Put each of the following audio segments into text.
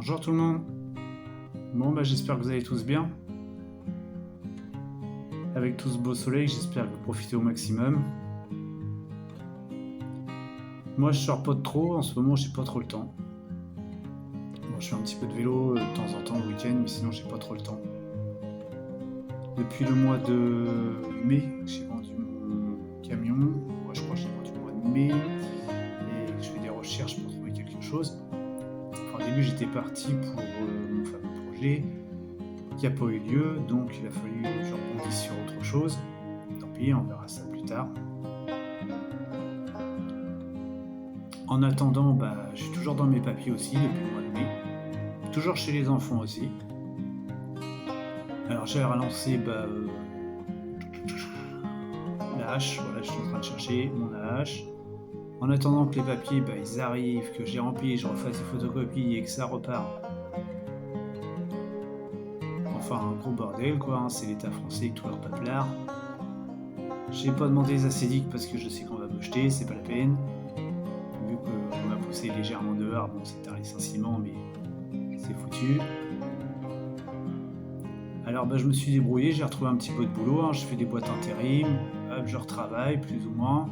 Bonjour tout le monde. Bon j'espère que vous allez tous bien. Avec tout ce beau soleil, j'espère que vous profitez au maximum. Moi je sors pas de trop, en ce moment j'ai pas trop le temps. Bon, je fais un petit peu de vélo de temps en temps le week-end, mais sinon j'ai pas trop le temps. Depuis le mois de mai, j'ai vendu mon camion. Moi je crois que j'ai vendu le mois de mai et je fais des recherches pour trouver quelque chose. Enfin, au début j'étais parti pour mon fameux projet qui n'a pas eu lieu, donc il a fallu que je rebondisse sur autre chose. Tant pis, on verra ça plus tard. En attendant, je suis toujours dans mes papiers aussi depuis le mois de mai. Toujours chez les enfants aussi. Alors j'ai relancé la hache, voilà, je suis en train de chercher mon hache. En attendant que les papiers ils arrivent, que j'ai rempli, je refasse des photocopies et que ça repart. Enfin un gros bordel quoi, hein, c'est l'État français avec tout leur paplard. J'ai pas demandé les acédiques parce que je sais qu'on va me jeter, c'est pas la peine. Vu qu'on m'a poussé légèrement dehors, bon c'est un licenciement mais c'est foutu. Alors je me suis débrouillé, j'ai retrouvé un petit peu de boulot, hein, je fais des boîtes intérim, hop, je retravaille plus ou moins.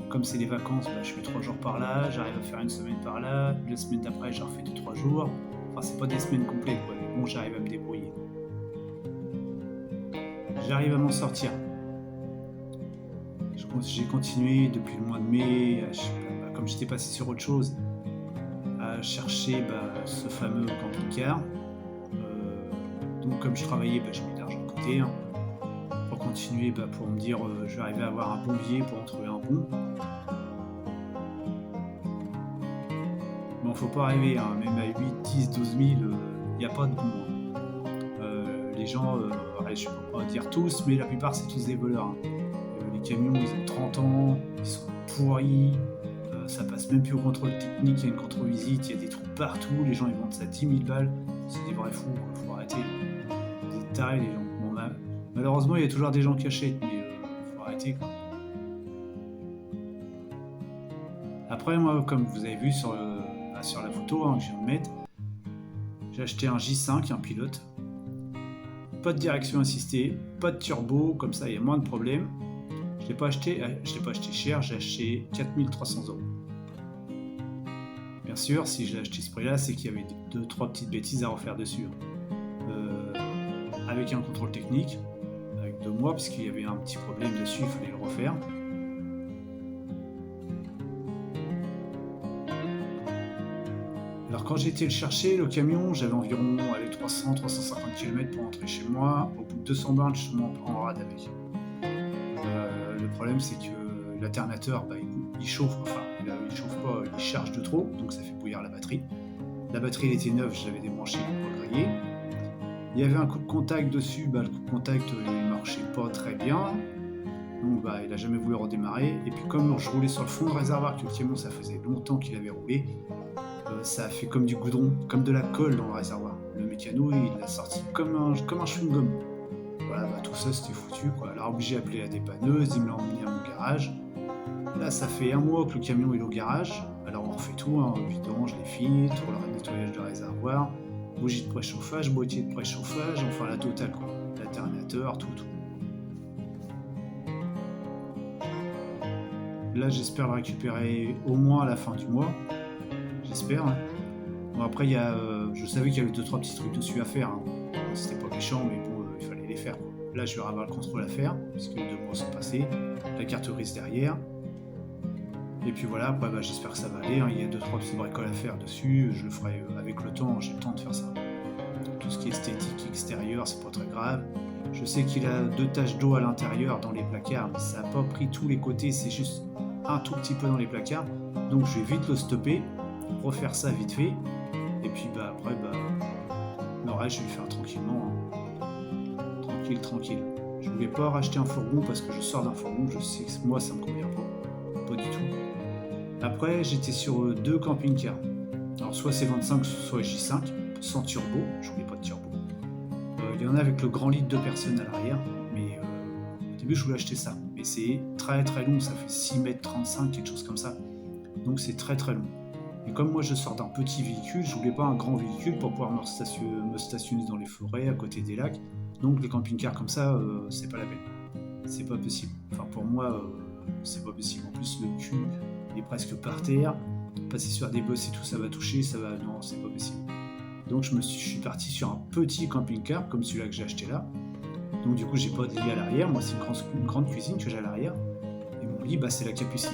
Comme c'est les vacances, je fais 3 jours par là, j'arrive à faire une semaine par là, la semaine d'après j'en refais 2-3 jours. Enfin c'est pas des semaines complètes quoi, mais bon j'arrive à me débrouiller. J'arrive à m'en sortir. J'ai continué depuis le mois de mai, comme j'étais passé sur autre chose, à chercher ce fameux camping-car. Donc comme je travaillais, j'ai mis de l'argent de côté hein, pour continuer, pour me dire je vais arriver à avoir un bon billet pour en trouver un bon. Bon, faut pas rêver, hein, même à 8, 10, 12 000, il n'y a pas de bon. Les gens, je ne peux pas dire tous, mais la plupart c'est tous des voleurs. Hein. Les camions, ils ont 30 ans, ils sont pourris, ça passe même plus au contrôle technique, il y a une contre-visite, il y a des trous partout, les gens ils vendent ça 10 000 balles, c'est des vrais fous, faut arrêter. Vous êtes tarés les gens. Bon, malheureusement, il y a toujours des gens qui achètent, mais faut arrêter quoi. Après, moi, comme vous avez vu sur la photo hein, que je viens de mettre, j'ai acheté un J5, un pilote. Pas de direction assistée, pas de turbo, comme ça il y a moins de problèmes. Je l'ai pas acheté cher, j'ai acheté 4 300 €. Bien sûr, si j'ai acheté ce prix-là, c'est qu'il y avait 2-3 petites bêtises à refaire dessus. Avec un contrôle technique, avec 2 mois, puisqu'il y avait un petit problème dessus, il fallait le refaire. Alors quand j'ai été le chercher, le camion, j'avais environ 300-350 km pour rentrer chez moi. Au bout de 200 bornes, je suis en rade avec. Le problème c'est que l'alternateur, il chauffe, il chauffe pas, il charge de trop, donc ça fait bouillir la batterie. La batterie elle était neuve, je l'avais débranchée pour le griller. Il y avait un coup de contact dessus, le coup de contact il marchait pas très bien. Donc il a jamais voulu redémarrer. Et puis comme je roulais sur le fond de réservoir, que le camion ça faisait longtemps qu'il avait roulé, ça a fait comme du goudron, comme de la colle dans le réservoir. Le mécano il l'a sorti comme un chewing-gum. Voilà, tout ça c'était foutu quoi. Alors obligé d'appeler la dépanneuse, il me l'a emmené à mon garage. Là ça fait 1 mois que le camion est au garage. Alors on refait tout, hein, vidange, les filtres, le nettoyage de réservoir, bougie de préchauffage, boîtier de préchauffage, enfin la totale quoi. L'alternateur, tout. Là j'espère le récupérer au moins à la fin du mois. J'espère. Hein. Bon après je savais qu'il y avait 2-3 petits trucs dessus à faire. Hein. C'était pas méchant mais bon il fallait les faire. Quoi. Là je vais avoir le contrôle à faire, puisque les 2 mois sont passés. La carte grise derrière. Et puis voilà, après j'espère que ça va aller. Hein. Il y a 2-3 petits bricoles à faire dessus. Je le ferai avec le temps, j'ai le temps de faire ça. Tout ce qui est esthétique extérieur, c'est pas très grave. Je sais qu'il a 2 taches d'eau à l'intérieur dans les placards, mais ça n'a pas pris tous les côtés, c'est juste un tout petit peu dans les placards. Donc je vais vite le stopper, refaire ça vite fait. Et puis après, le reste, je vais le faire tranquillement. Hein. Tranquille. Je voulais pas racheter un fourgon parce que je sors d'un fourgon, je sais que moi ça me convient pas du tout. Après, j'étais sur 2 camping-cars. Alors soit C25, soit J5, sans turbo, je voulais pas de turbo. Il y en a avec le grand lit de 2 personnes à l'arrière, mais au début je voulais acheter ça. Mais c'est très très long, ça fait 6,35 m, quelque chose comme ça. Donc c'est très très long. Et comme moi je sors d'un petit véhicule, je voulais pas un grand véhicule pour pouvoir me stationner dans les forêts, à côté des lacs. Donc les camping-cars comme ça, c'est pas la peine. C'est pas possible. Enfin pour moi, c'est pas possible. En plus le cul est presque par terre. Passer sur des bosses et tout, ça va toucher, ça va. Non, c'est pas possible. Donc je suis parti sur un petit camping-car comme celui-là que j'ai acheté là. Donc du coup j'ai pas de lit à l'arrière. Moi c'est une grande cuisine que j'ai à l'arrière. Et mon lit, c'est la capucine.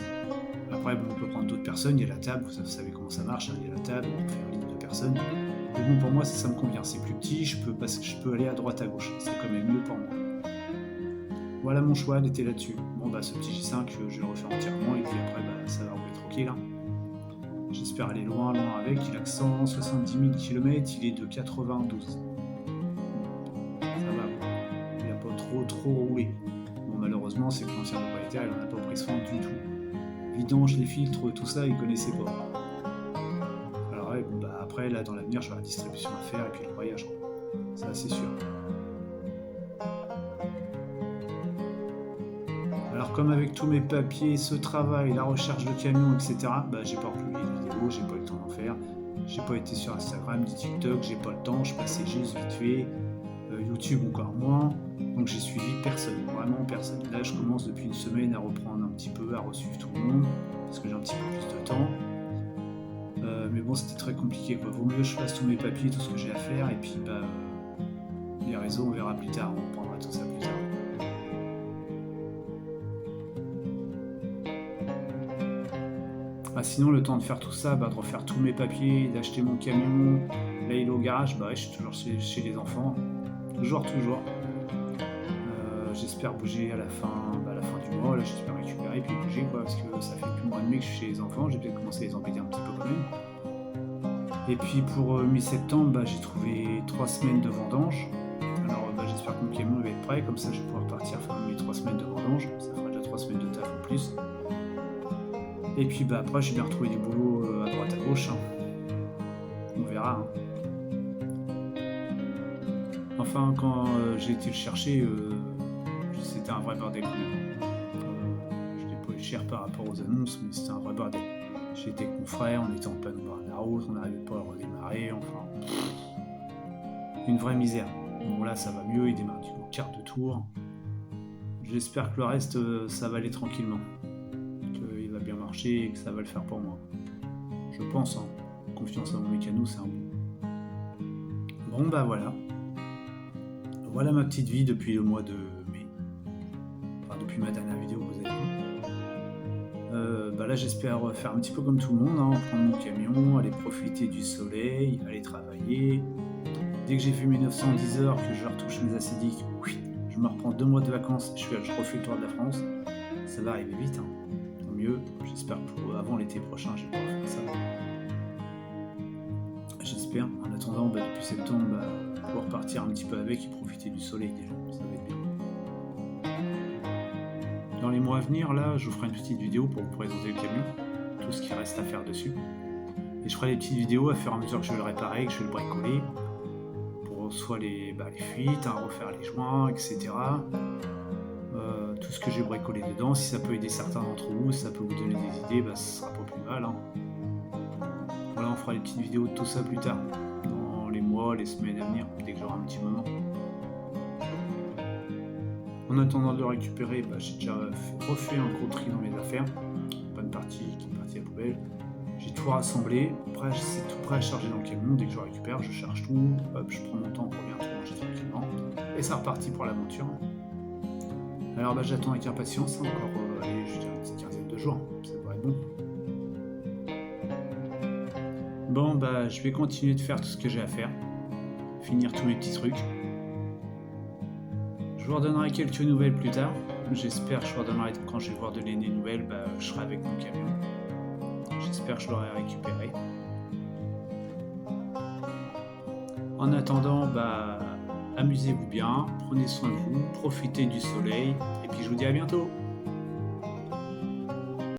Après, bon, on peut prendre d'autres personnes, il y a la table, vous savez comment ça marche, hein, il y a la table, on peut faire un lit de 2 personnes. Mais bon, pour moi, ça me convient, c'est plus petit, je peux aller à droite, à gauche, c'est quand même mieux pour moi. Voilà mon choix, elle était là-dessus. Bon, ce petit J5, je vais le refaire entièrement, et puis après, ça va rouler tranquille. Hein. J'espère aller loin avec, il a que 170 000 km, il est de 92. Ça va, il n'a pas trop roulé. Bon, malheureusement, c'est que l'ancien propriétaire, il n'en a pas pris soin du tout. Vidange, les filtres, tout ça, ils connaissaient pas. Alors ouais, après, là, dans l'avenir, j'aurai la distribution à faire et puis le voyage. Ça, c'est sûr. Alors, comme avec tous mes papiers, ce travail, la recherche de camions, etc., j'ai pas publié de vidéos, j'ai pas eu le temps d'en faire. J'ai pas été sur Instagram, ni TikTok, j'ai pas le temps, je passais juste vite fait. YouTube encore moins. Donc j'ai suivi personne, vraiment personne. Là je commence depuis une semaine à reprendre un petit peu, à resuivre tout le monde, parce que j'ai un petit peu plus de temps. Mais bon, c'était très compliqué, quoi. Vaut mieux que je fasse tous mes papiers, tout ce que j'ai à faire, et puis les réseaux on verra plus tard, on prendra tout ça plus tard. Sinon le temps de faire tout ça, de refaire tous mes papiers, d'acheter mon camion, là il est au garage, je suis toujours chez les enfants. Toujours. J'espère bouger à la fin du mois, là j'espère récupérer puis bouger quoi, parce que ça fait plus de mois et demi que je suis chez les enfants, j'ai peut-être commencé à les embêter un petit peu quand même. Et puis pour mi-septembre, j'ai trouvé 3 semaines de vendange. Alors j'espère que mon camion va être prêt, comme ça je vais pouvoir partir faire mes 3 semaines de vendange, ça fera déjà 3 semaines de taf en plus. Et puis après j'ai bien retrouvé du boulot à droite à gauche, hein. On verra. Hein. Enfin, quand j'ai été le chercher, c'était un vrai bordel. Je l'ai pas eu cher par rapport aux annonces, mais c'était un vrai bordel. J'étais avec mon frère, on était en plein bord de la route, on n'arrivait pas à redémarrer, enfin. Une vraie misère. Bon, là, ça va mieux, il démarre du quart de tour. J'espère que le reste, ça va aller tranquillement. Qu'il va bien marcher et que ça va le faire pour moi. Je pense, hein. Confiance à mon mécano, c'est un bon. Bon, voilà. Voilà ma petite vie depuis le mois de mai. Enfin, depuis ma dernière vidéo que vous avez vue. Là, j'espère faire un petit peu comme tout le monde, hein, prendre mon camion, aller profiter du soleil, aller travailler. Dès que j'ai fait mes 910 heures, que je retouche mes acédiques, je me reprends 2 mois de vacances, je refais le tour de la France. Ça va arriver vite, hein. Tant mieux. J'espère que avant l'été prochain, je vais pouvoir faire ça. J'espère. En attendant, depuis septembre, pouvoir partir un petit peu avec et profiter du soleil déjà. Ça va être bien. Dans les mois à venir, là, je vous ferai une petite vidéo pour vous présenter le camion, tout ce qui reste à faire dessus. Et je ferai des petites vidéos à fur et à mesure que je vais le réparer, que je vais le bricoler, pour soit les fuites, refaire les joints, etc. Tout ce que j'ai bricolé dedans, si ça peut aider certains d'entre vous, si ça peut vous donner des idées, ce sera pas plus mal. Hein. Voilà, on fera des petites vidéos de tout ça plus tard, dans les mois, les semaines à venir, dès que j'aurai un petit moment. En attendant de le récupérer, j'ai déjà refait un gros tri dans mes affaires. Bonne partie qui est partie à la poubelle. J'ai tout rassemblé. Après, c'est tout prêt à charger dans le camion. Dès que je récupère, je charge tout. Hop, je prends mon temps pour bien tout ranger tranquillement. Et c'est reparti pour l'aventure. Alors, j'attends avec impatience. Encore, je dirais une petite quinzaine de jours. Ça devrait être bon. Bon, je vais continuer de faire tout ce que j'ai à faire. Finir tous mes petits trucs. Je vous redonnerai quelques nouvelles plus tard. J'espère que je vous redonnerai quand je vais voir donner des nouvelles, je serai avec mon camion. J'espère que je l'aurai récupéré. En attendant, amusez-vous bien, prenez soin de vous, profitez du soleil, et puis je vous dis à bientôt.